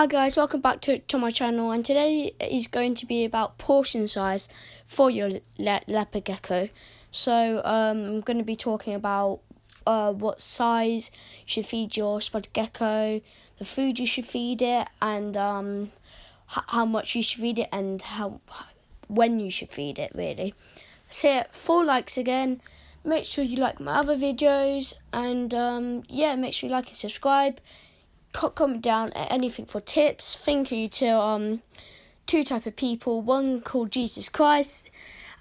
Hi guys, welcome back to my channel, and today is going to be about portion size for your leopard gecko. So I'm going to be talking about what size you should feed your spotted gecko, the food you should feed it, and how much you should feed it, and when you should feed it, really. So 4 likes again. Make sure you like my other videos, and make sure you like and subscribe. Comment down anything for tips. Thank you to 2 type of people. One called Jesus Christ,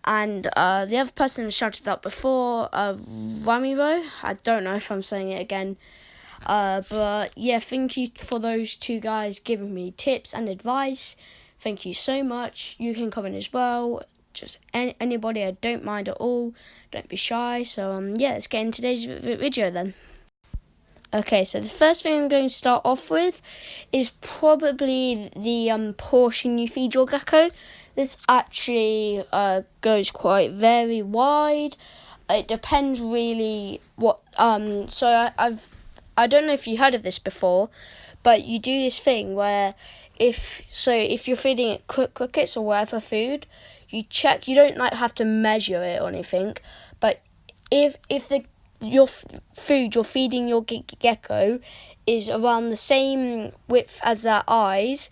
and the other person who shouted out before, Ramiro. I don't know if I'm saying it again. But yeah, thank you for those 2 guys giving me tips and advice. Thank you so much. You can comment as well. Just anybody, I don't mind at all. Don't be shy. So let's get into today's video then. Okay, so the first thing I'm going to start off with is probably the portion you feed your gecko. This actually goes quite very wide. It depends really what. I don't know if you heard of this before, but you do this thing where if you're feeding it crickets or whatever food, you check. You don't have to measure it or anything, but if your food you're feeding your gecko is around the same width as their eyes,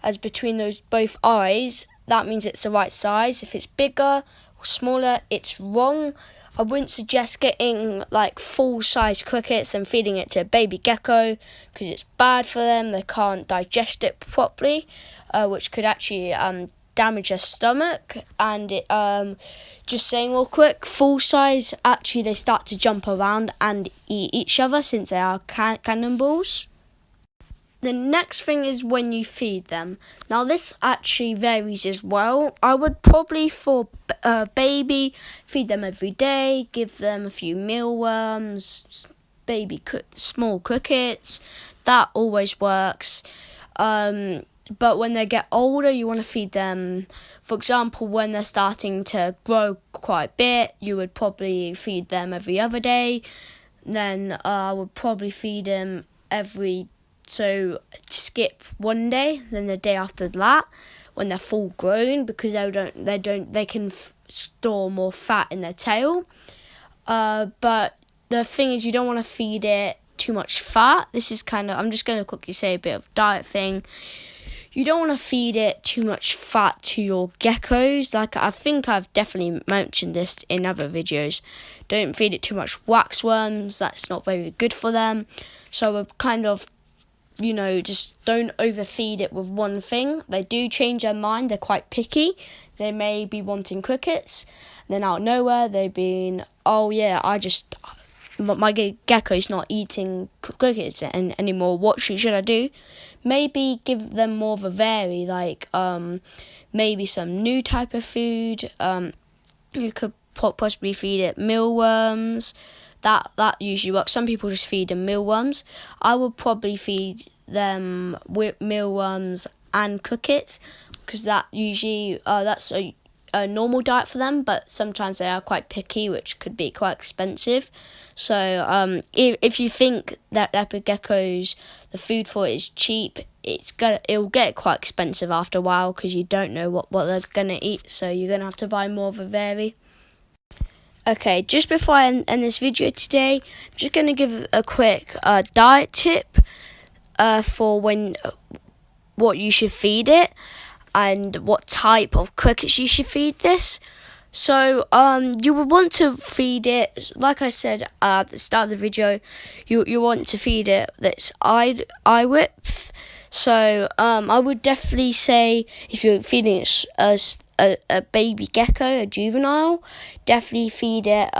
as between those both eyes, that means it's the right size. If it's bigger or smaller, it's wrong. I wouldn't suggest getting full size crickets and feeding it to a baby gecko, because it's bad for them. They can't digest it properly, which could actually damage their stomach. And it just saying real quick, full size, actually they start to jump around and eat each other since they are cannibals. The next thing is when you feed them. Now this actually varies as well. I would probably, for baby, feed them every day, give them a few mealworms, small crickets. That always works. But when they get older, you want to feed them, for example, when they're starting to grow quite a bit, you would probably feed them every other day. Then I would probably feed them skip one day, then the day after that, when they're full grown, because they can store more fat in their tail. But the thing is, you don't want to feed it too much fat. This is I'm just going to quickly say a bit of diet thing. You don't want to feed it too much fat to your geckos. I think I've definitely mentioned this in other videos. Don't feed it too much waxworms. That's not very good for them. So we're just don't overfeed it with one thing. They do change their mind. They're quite picky. They may be wanting crickets. Then out of nowhere, they've been, my gecko's not eating crickets anymore. What should I do? Maybe give them more of a vary, maybe some new type of food. You could possibly feed it mealworms. That usually works. Some people just feed them mealworms. I would probably feed them with mealworms and crickets, because that usually that's a normal diet for them, but sometimes they are quite picky, which could be quite expensive. So if you think that leopard geckos, the food for it is cheap, it'll get quite expensive after a while, because you don't know what they're gonna eat, so you're gonna have to buy more of a vary. Okay, just before I end this video today, I'm just gonna give a quick diet tip for what you should feed it, and what type of crickets you should feed this. So you would want to feed it, like I said at the start of the video, you want to feed it that's eye width. So I would definitely say, if you're feeding it a baby gecko, a juvenile, definitely feed it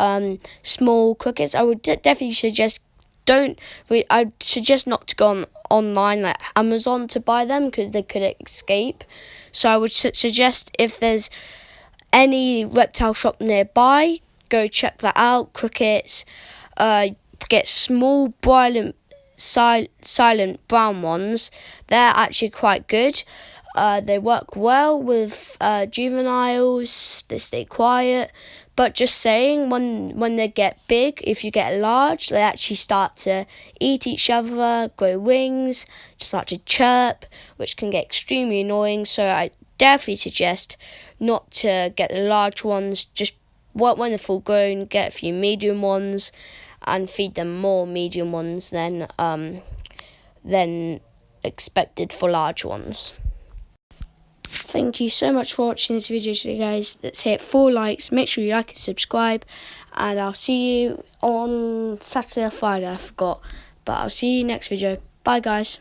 small crickets. I would definitely suggest I'd suggest not to go online like Amazon to buy them, because they could escape. So I would suggest, if there's any reptile shop nearby, go check that out. Crickets, get small silent brown ones. They're actually quite good. They work well with juveniles. They stay quiet. But just saying, when they get big, if you get large, they actually start to eat each other, grow wings, start to chirp, which can get extremely annoying. So I definitely suggest not to get the large ones. Just when they're full grown, get a few medium ones and feed them more medium ones than expected for large ones. Thank you so much for watching this video today, guys. Let's hit 4 likes. Make sure you like and subscribe. And I'll see you on Saturday or Friday, I forgot. But I'll see you next video. Bye, guys.